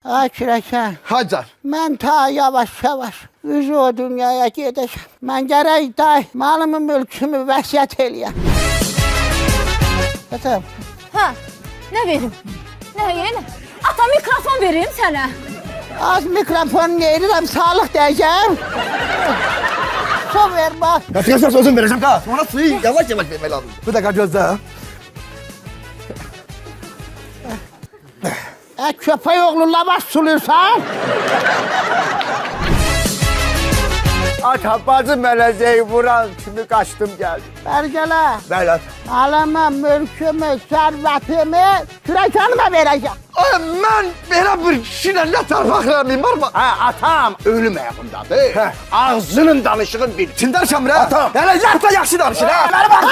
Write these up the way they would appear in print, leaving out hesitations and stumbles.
Ay Kürəkən, Hacar. mən ta yavaş-yavaş üzü o dünyaya gedəcəm. Mən gərək day malımı, mülkümü vəsiyyət eləyəm. Qızım, Hə, nə verim? Nə yenə? Ata mikrofon verim sənə. az mikrofonu verirəm, sağlıq dəyəcəm. Su ver bax. Kaç sözüm vereceğim ka. Sonra suyu yavaş yavaş vermeli lazım. Bir dakika gözle. Köpək oğlu lavaş sulursan. Ata bacı melezeyi vuran kimi kaçtım geldim. Bərgələ, Belat. malımı, mülkümü, sərvətimi Kürəkənimə verəcəm. Ay ben belə bir kişiyle ne tarafaklarım var mı? Ha, atam ölüm ayağındadır. Hə. Ağzının danışığın bil. Kim danışam bre? Atam. Hele yat da yakşı danışın ha. Bana bak.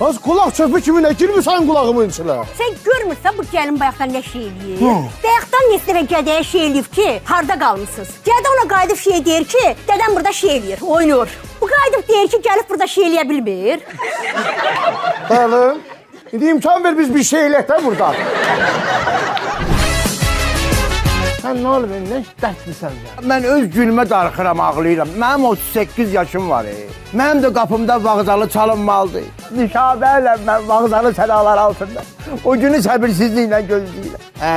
Az kulak çöpü kiminle girmişsən kulağımın içine. Sən görmürsən bu gəlin bayaqdan nə şey eləyir? Bayaqdan neçə dəfə gədəyə şey eləyib ki, harda qalmısınız? Gədə ona qayıdıb şey deyir ki, dədəm burada şey eləyir, oynur. Bu qayıdıb deyir ki, gəlib burada şey eləyə bilmir. Oğlum. İndi imkan ver biz bir şey eləyək də burada. Sen ne olur ne dertlisən ya? Mən öz gülmə darıxıram, ağlayıram. Mənim 38 yaşım var. Mənim də qapımda vağzalı çalınmalıdır. Nişabəylə mən vağzalı sədalar altında. O günü səbirsizliklə gözləyirəm. Hə,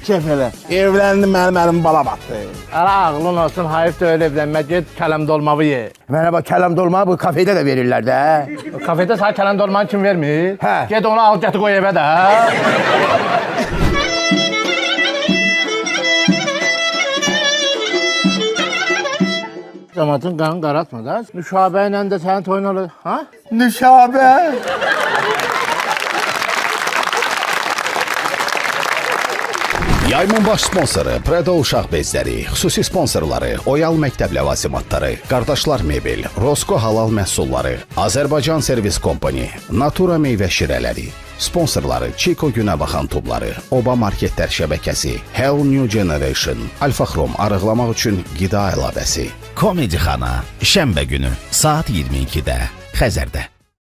kef elə. Evləndim, mənim əlim bala batdı. Ara ağlın olsun, hayıf da öyle evlenme. Git kələm dolmavı ye. Mənə bax, kələm dolma bu kafedə də verirlər də. Kafede sana kələm dolmanı kim vermir? Hə. Git onu al, gətir qoy evə də. Cəmatın qanını qaratma da. Nüşabə ilə də sənin toyun olur. Ha? Nişabə. Yayımın baş sponsoru Predo uşaq bezləri, xüsusi sponsorları Oyal məktəb ləvazimatları, Qardaşlar Mebel, Rosko halal məhsulları, Azərbaycan Servis Kompani, Natura meyvə şirələri, sponsorları Chico Günəbaxan tubları, Oba Marketlər şəbəkəsi, Hell New Generation, Alfa Xrom arıqlamaq üçün qida əlavəsi. Komedi Xana, şənbə günü saat 22-də Xəzərdə.